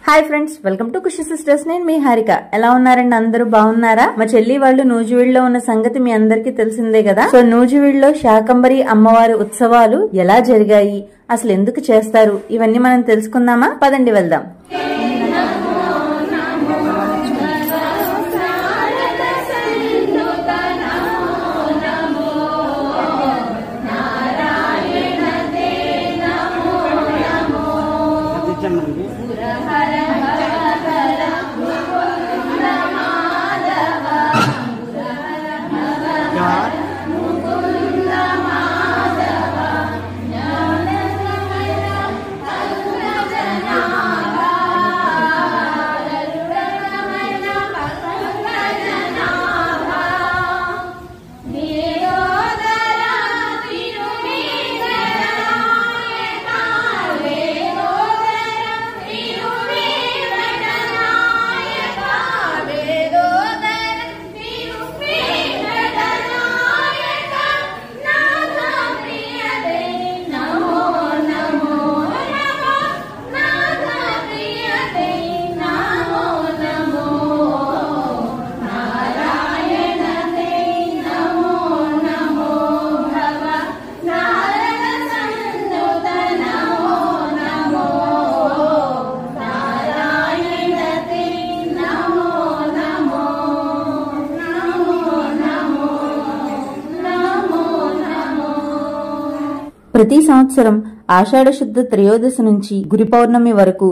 Hi friends, welcome to Khushi sisters. నేను మీ హారిక. ఎలా ఉన్నారండి? అందరూ బాగున్నారా? మా చెల్లి వాళ్ళు నూజివీడులో ఉన్న సంగతి మీ అందరికీ తెలిసిందే కదా. సో నూజివీడులో శాకంబరి అమ్మవారి ఉత్సవాలు ఎలా జరిగాయి, అసలు ఎందుకు చేస్తారు, ఇవన్నీ మనం తెలుసుకుందామా? పదండి వెళ్దాం. ప్రతి సంవత్సరం ఆషాఢ శుద్ధ త్రయోదశి నుంచి గురి పౌర్ణమి వరకు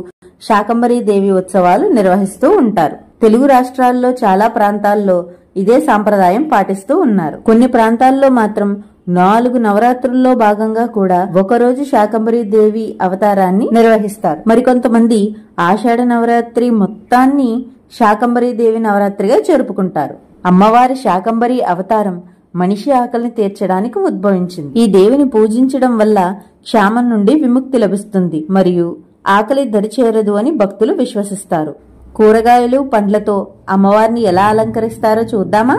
శాకంబరీ దేవి ఉత్సవాలు నిర్వహిస్తూ ఉంటారు. తెలుగు రాష్ట్రాల్లో చాలా ప్రాంతాల్లో ఇదే సాంప్రదాయం పాటిస్తూ ఉన్నారు. కొన్ని ప్రాంతాల్లో మాత్రం 4 నవరాత్రుల్లో భాగంగా కూడా ఒకరోజు శాకంబరీ దేవి అవతారాన్ని నిర్వహిస్తారు. మరికొంతమంది ఆషాఢ నవరాత్రి మొత్తాన్ని శాకంబరీ దేవి నవరాత్రిగా జరుపుకుంటారు. అమ్మవారి శాకంబరీ అవతారం మనిషి ఆకలిని తీర్చడానికి ఉద్భవించింది. ఈ దేవిని పూజించడం వల్ల క్షామం నుండి విముక్తి లభిస్తుంది మరియు ఆకలి దరిచేరదు అని భక్తులు విశ్వసిస్తారు. కూరగాయలు, పండ్లతో అమ్మవారిని ఎలా అలంకరిస్తారో చూద్దామా?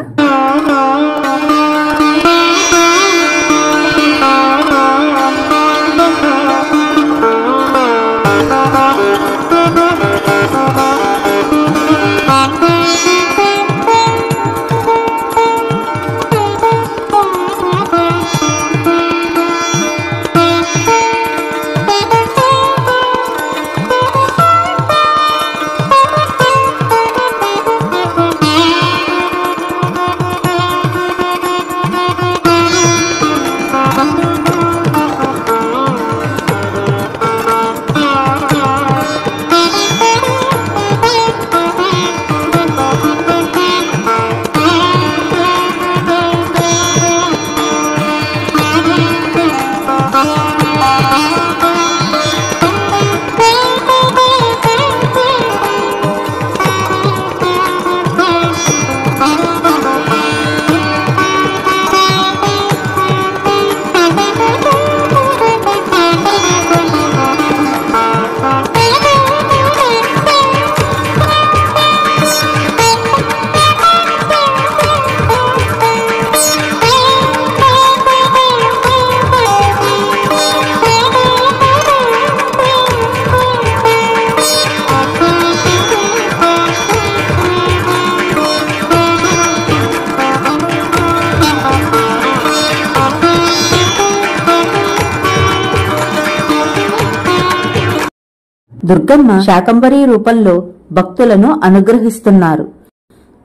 దుర్గమ్మ శాకంబరీ రూపంలో భక్తులను అనుగ్రహిస్తున్నారు.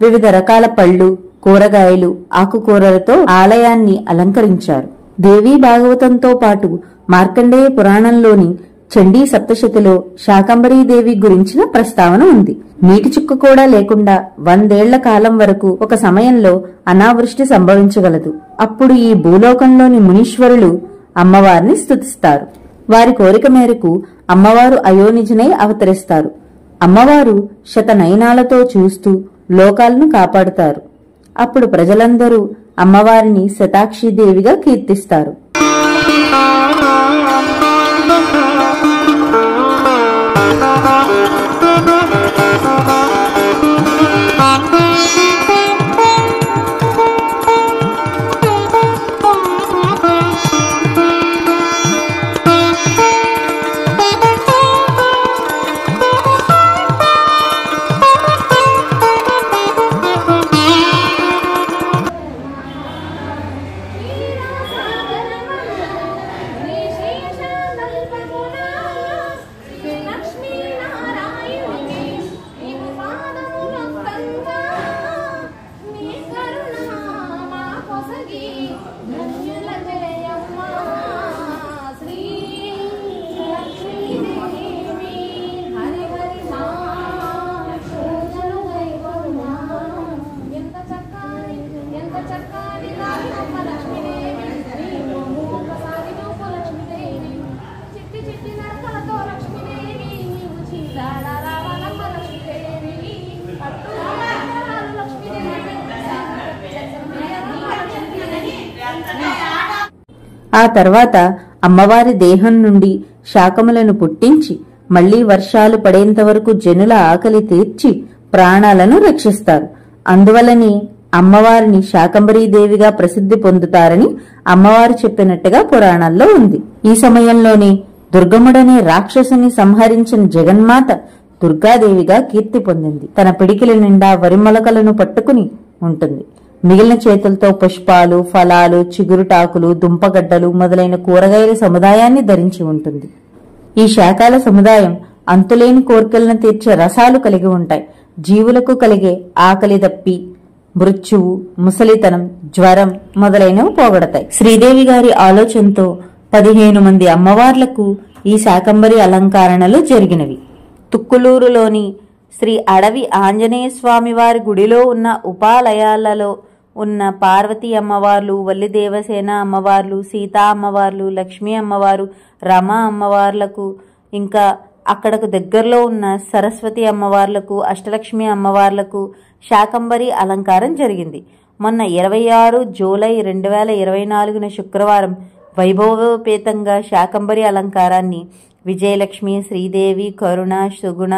వివిధ రకాల పళ్ళు, కూరగాయలు, ఆకుకూరలతో ఆలయాన్ని అలంకరించారు. దేవీ భాగవతంతో పాటు మార్కండేయ పురాణంలోని చండీ సప్తశతిలో శాకంబరీ దేవి గురించిన ప్రస్తావన ఉంది. నీటి చుక్క కూడా లేకుండా 100 ఏళ్ల కాలం వరకు ఒక సమయంలో అనావృష్టి సంభవించగలదు. అప్పుడు ఈ భూలోకంలోని మునీశ్వరులు అమ్మవారిని స్తుతిస్తారు. వారి కోరిక మేరకు అమ్మవారు అయోనిజనై అవతరిస్తారు. అమ్మవారు శతనయనాలతో చూస్తూ లోకాలను కాపాడుతారు. అప్పుడు ప్రజలందరూ అమ్మవారిని శతాక్షిదేవిగా కీర్తిస్తారు. ఆ తర్వాత అమ్మవారి దేహం నుండి శాకములను పుట్టించి మళ్లీ వర్షాలు పడేంత వరకు జనుల ఆకలి తీర్చి ప్రాణాలను రక్షిస్తారు. అందువలని అమ్మవారిని శాకంబరీదేవిగా ప్రసిద్ధి పొందుతారని అమ్మవారు చెప్పినట్టుగా పురాణాల్లో ఉంది. ఈ సమయంలోనే దుర్గముడనే రాక్షసుని సంహరించిన జగన్మాత దుర్గాదేవిగా కీర్తి పొందింది. తన పిడికిల నిండా వరిమొలకలను పట్టుకుని ఉంటుంది. మిగిలిన చేతులతో పుష్పాలు, ఫలాలు, చిగురుటాకులు, దుంపగడ్డలు మొదలైన కూరగాయల సముదాయాన్ని ధరించి ఉంటుంది. ఈ శాకాల సముదాయం అంతులేని కోర్కెలను తీర్చే రసాలు కలిగి ఉంటాయి. జీవులకు కలిగే ఆకలి దప్పి, మృత్యువు, ముసలితనం, జ్వరం మొదలైనవి పోగొడతాయి. శ్రీదేవి గారి ఆలోచనతో 15 మంది అమ్మవార్లకు ఈ శాకంబరి అలంకరణలు జరిగినవి. తుక్కులూరులోని శ్రీ అడవి ఆంజనేయ స్వామి వారి గుడిలో ఉన్న ఉపాలయాలలో ఉన్న పార్వతీ అమ్మవార్లు, వల్లి దేవసేన అమ్మవార్లు, సీతా అమ్మవార్లు, లక్ష్మీ అమ్మవారు, రమ అమ్మవార్లకు, ఇంకా అక్కడకు దగ్గరలో ఉన్న సరస్వతి అమ్మవార్లకు, అష్టలక్ష్మి అమ్మవార్లకు శాకంబరి అలంకారం జరిగింది. మొన్న 26 జూలై 2024 శుక్రవారం వైభవోపేతంగా శాకంబరి అలంకారాన్ని విజయలక్ష్మి, శ్రీదేవి, కరుణ, సుగుణ,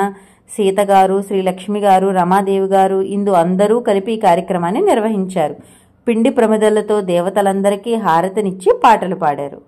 సీత గారు, శ్రీలక్ష్మి గారు, రమాదేవి గారు, ఇందు అందరూ కలిపి ఈ కార్యక్రమాన్ని నిర్వహించారు. పిండి ప్రమిదలతో దేవతలందరికీ హారతినిచ్చి పాటలు పాడారు.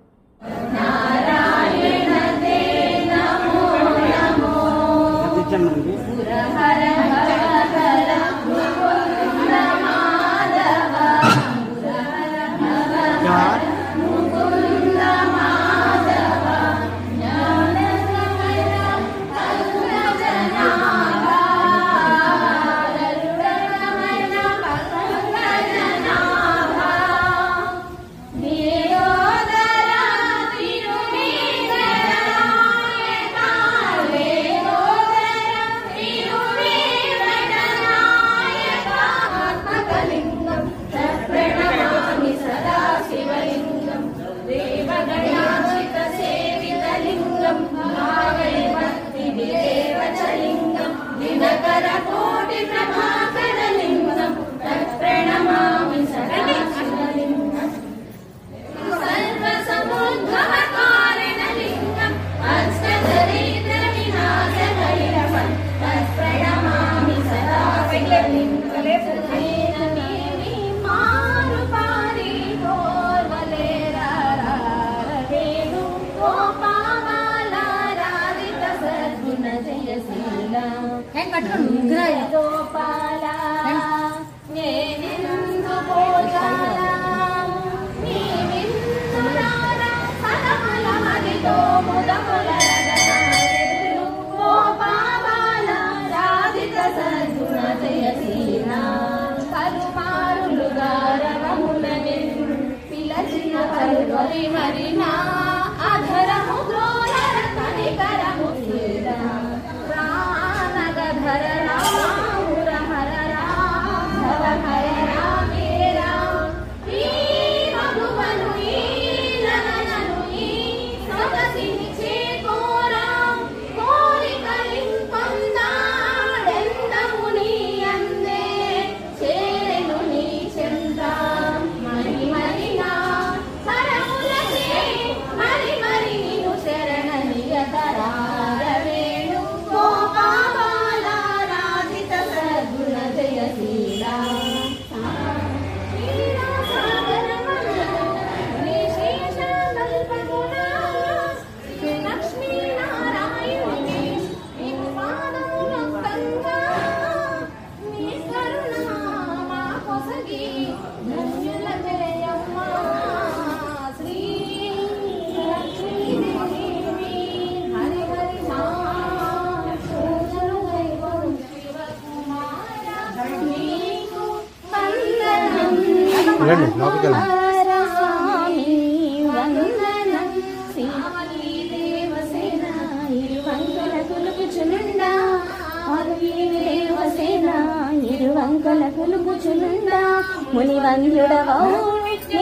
మునివంద్యుడవౌ నిత్య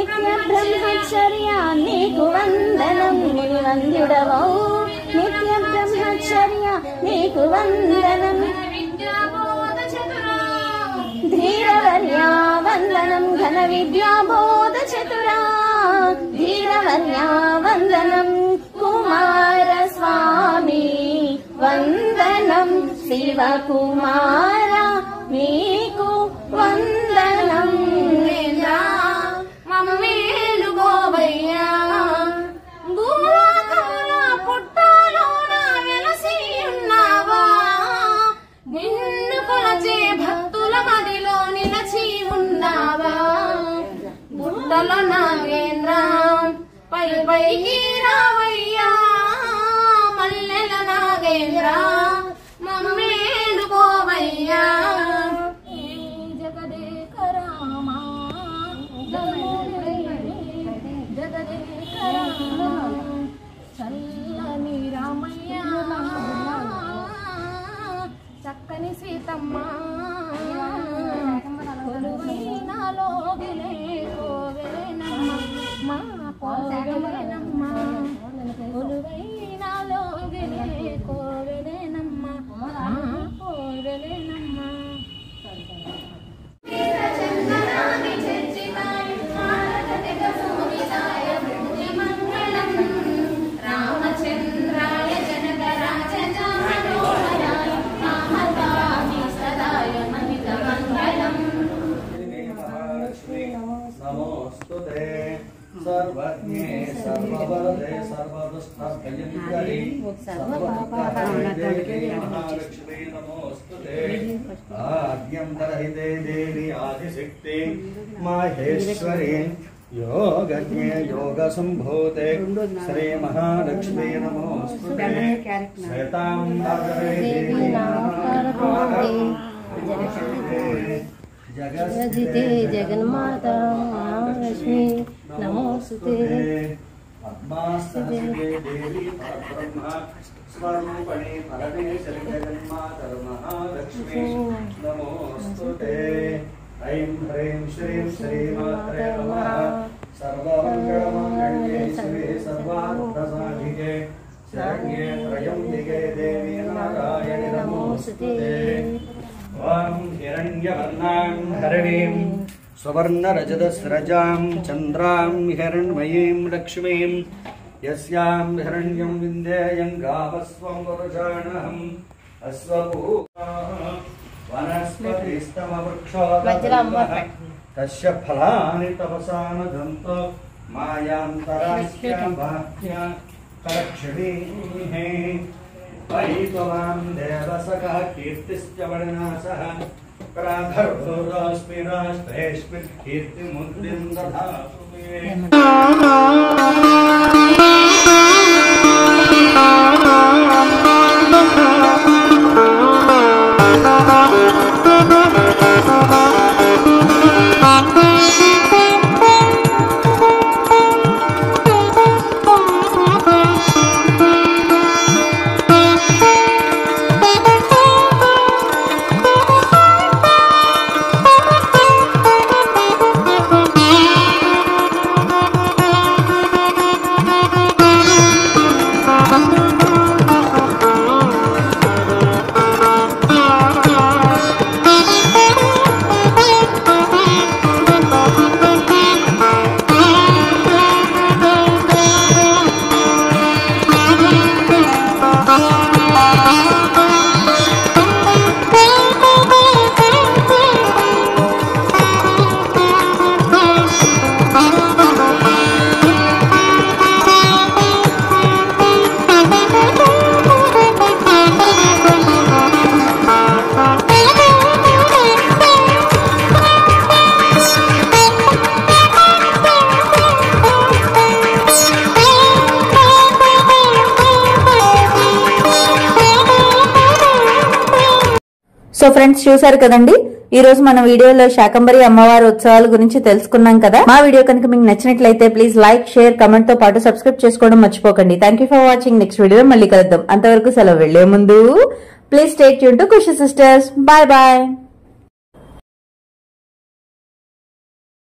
బ్రహ్మచర్య నీకు వందనం. మునివంద్యుడవౌ నిత్య బ్రహ్మచర్య నీకు వందనం. ధీరవర్యా వందనం ఘన విద్యాబోధ చతురా ధీరవర్యా వందనం కుమారస్వామి వందనం శివకుమార నీకు వందనం మమ్మేలు గోవయ్యా భూలోకమున పుట్టలోన వెలసి ఉన్నావా నిన్ను కొలచే భక్తుల మదిలో నిలచి ఉన్నావా బుట్టల నాగేంద్ర పై పైకి రావయ్యా మల్లెల నాగేంద్ర మమ్మేలు గోవయ్యా జగదేక రామా జగదేక రామా చల్లని రామయ్య చక్కని సీతమ్మ కొలువైనాలో కోవెలనమ్మ మా కోవెలనమ్మ కొలువైనాలో కోవెలనమ్మ మా కోవెలనమ్మ రామచంద్రాయ జనక రాజజామనోహరాయ మహతామి సదాయ మహిత మంగళం నమోస్తుతే సర్వజ్ఞే సర్వవరదే సర్వదుష్టభయంకరి సర్వపాపహరణే మహాలక్ష్మీ నమోస్తుతే ఆద్యంతరహితే దేవి ఆదిశక్తి మాహేశ్వరి యోగజ్ఞే యోగసంభూతే శ్రీ మహాలక్ష్మీ నమోస్తుతే శ్వేతాంబరే దేవి నమః జగజితే జగన్మాత మహాలక్ష్మి నమోస్తుతే పద్మాసనే దేవి పరబ్రహ్మ స్వరూపిణి పరమేశ్వరి జగన్మాత మహాలక్ష్మి నమోస్తుతే ఐం హ్రీం శ్రీం శ్రీమాత్రే నమః సర్వమంగళమాంగళ్యే శివే సర్వార్థసాధికే శరణ్యే త్రయంబికే దేవి నారాయణి నమోస్తుతే ఓం హిరణ్యవర్ణాం హరిణీం సువర్ణరజతస్రజాం చంద్రాం హిరణ్మయీం లక్ష్మీం యస్యాం హిరణ్యం విందేయం గావస్వం వరుషాణహం అశ్వపూర్ణః వనస్పతిస్తమవృక్షోదమః తస్య ఫలాని తపసా నదంతో మాయాంతరాస్యాం బాహ్య కరక్షణీః వైత్వాం దేవసఖः కీర్తిశ్చ వర్ణాసః ప్రాధర్భోరాస్మి రాష్ట్రేష్మిన్ కీర్తిముద్రిం దధాతు మే సో ఫ్రెండ్స్ చూసారు కదండి, ఈ రోజు మన వీడియోలో శాకంబరి అమ్మవారి ఉత్సవాల గురించి తెలుసుకున్నాం కదా. మా వీడియో కనుక మీకు నచ్చినట్లయితే ప్లీజ్ లైక్, షేర్, కమెంట్ తో పాటు సబ్స్క్రైబ్ చేసుకోవడం మర్చిపోకండి. Thank you for watching. Next వీడియోలో మళ్ళీ కలుద్దాం. అంతవరకు సెలవు. వెళ్లే ముందు please stay tune to Khushi sisters. Bye bye.